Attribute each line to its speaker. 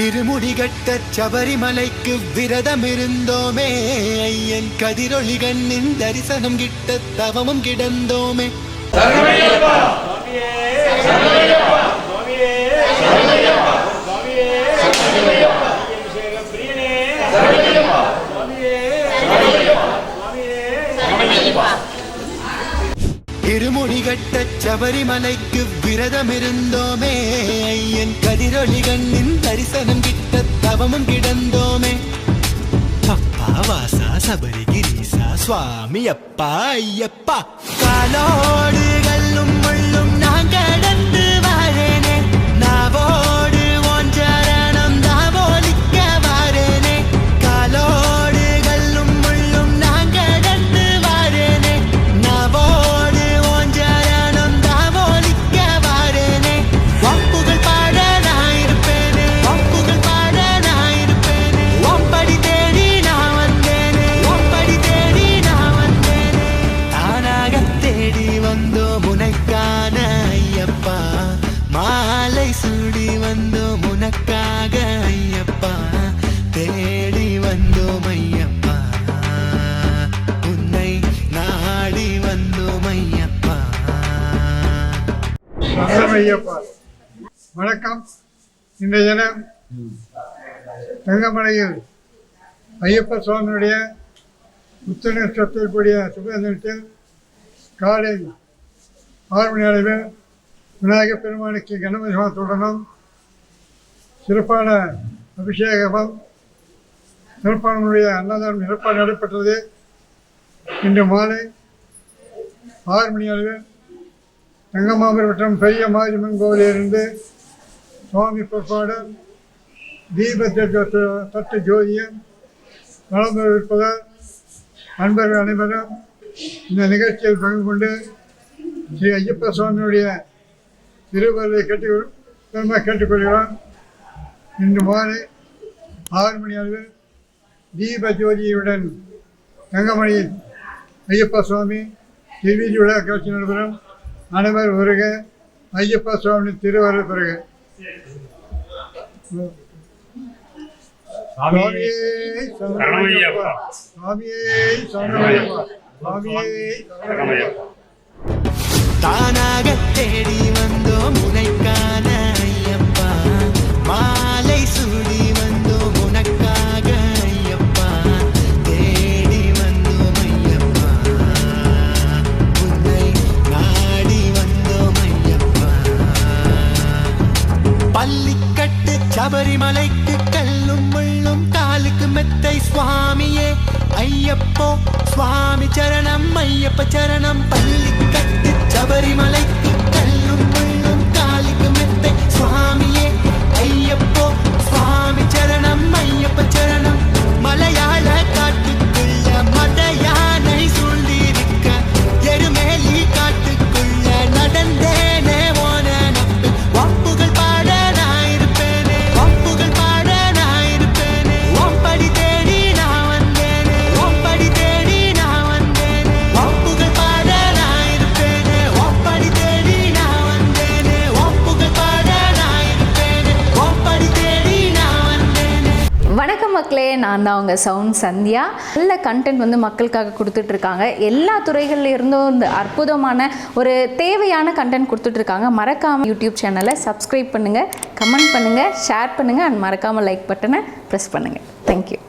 Speaker 1: இருமுடிகட்ட சபரிமலைக்கு விரதம் இருந்தோமே, ஐயன் கதிரொளி கண்ணின் தரிசனம் கிட்ட தவமும் கிடந்தோமே. இருமுடிகட்ட சபரிமலைக்கு விரதம் இருந்தோமே, ஐயன் கதிரொளி கண்ணின் தரிசனம் கிட்ட தவமும் கிடந்தோமே. அப்பா வாசா சபரிகிரீசா சுவாமி அப்பா ஐயப்பா, காலோடு கல்லும் முள்ளும் நான் கடந்து வாரேனே, நாவோடு ஒன்றரணம் தாவோலிக்க வாரேனே. காலோடு கல்லும் முள்ளும் நான் கடந்து வாரேனே, நாவோடு ஒன்றரணம் தாவோலிக்க வாரேனே. வம்புகள் பாட நான் இருப்பேனே, வம்புகள் பாட நான் இருப்பேனே. ஒம்படி தேடி நான் வந்தேனே, ஒம்படி தேடி நான் வந்தேனே. தானாக தேடி வந்தோம் உனக்கான ஐயப்பா, மாலை சூடி வந்தோம் உனக்காக ஐயப்பா, தேடி வந்தோம் ஐயப்பா, உன்னை நாடி வந்தோம் ஐயப்பா.
Speaker 2: ஐயப்பா வணக்கம். இன்றைய தினம் தங்கமலையில் ஐயப்ப சுவாமியுடைய உத்தரக்கூடிய சுபதினத்தில் காலை 6 மணி அளவில் விநாயகப் பெருமானுக்கு கணபதி ஹோமத்துடனும் சிறப்பான அபிஷேகமும் சிறப்பான அன்னதானம் சிறப்பாக நடைபெற்றது. இன்று மாலை 6 மணி அளவில் தங்கமாபுரம் பெரிய மாரியம்மன் கோவிலிலிருந்து சுவாமி புறப்பாடு தீபத்தை தட்டு ஜோதியம் வளர்ந்து இருப்பதால் நண்பர்கள் அனைவரும் இந்த நிகழ்ச்சியில் பங்கு கொண்டு ஸ்ரீ ஐயப்ப சுவாமியுடைய திருவருளை கேட்டுக்கொள்கிறோம். இன்று மாலை 6 மணி அளவில் தீப ஜோதியுடன் தங்கமணி ஐயப்ப சுவாமி திருவீதி விழா காட்சி நடைபெறும். அனைவர் வருக, ஐயப்ப சுவாமி திருவருள் பெறுக. சுவாமியே சரணமையப்பா, சுவாமியே சரணமையப்பா, சுவாமியே சரணமையப்பா.
Speaker 1: தானாக தேடி வந்தோம் உனக்கான ஐயப்பா, மாலை சூடி வந்தோம் உனக்காக ஐயப்பா, தேடி வந்தோம் ஐயப்பா, உன்னை நாடி வந்தோம் ஐயப்பா. பள்ளிக்கட்டு சபரிமலைக்கு கல்லும் முள்ளும் காலுக்கு மெத்தை சுவாமியே ஐயப்போ, சுவாமி சரணம் ஐயப்ப சரணம். பள்ளிக்கட்டு சபரிமலைக்கு கல்லும் முள்ளும் காலுக்கு மெத்தை சுவாமியே ஐயப்போ, சுவாமி சரணம் ஐயப்ப சரணம். மலையாள காட்டுக்குள்ள மத யானை சூழ்ந்திருக்க, எருமேலி காட்டுக்குள்ள நடந்தேனே ஓன நம்பு. வம்புகள் பாட நான் இருப்பேனே, வம்புகள் பாட நான் இருப்பேனே. ஒம்படி தேடி நான் வந்தேனே, ஒம்படி தேடி நான் வந்தேனே. வம்புகள் பாட நான் இருப்பேனே, ஒம்படி தேடி நான் வந்தேனே. வம்புகள் பாட நான் இருப்பேனே, ஒம்படி தேடி நான் வந்தேனே.
Speaker 3: வணக்கம் மக்களே, நான் தான் உங்கள் சவுண்ட் சந்தியா. நல்ல கண்டென்ட் வந்து மக்களுக்காக கொடுத்துட்ருக்காங்க. எல்லா துறைகளில் இருந்தும் இந்த அற்புதமான ஒரு தேவையான கண்டென்ட் கொடுத்துட்ருக்காங்க. மறக்காமல் யூடியூப் சேனலை சப்ஸ்கிரைப் பண்ணுங்கள், கமெண்ட் பண்ணுங்கள், ஷேர் பண்ணுங்கள் அண்ட் மறக்காமல் லைக் பட்டனை ப்ரெஸ் பண்ணுங்கள். தேங்க்யூ.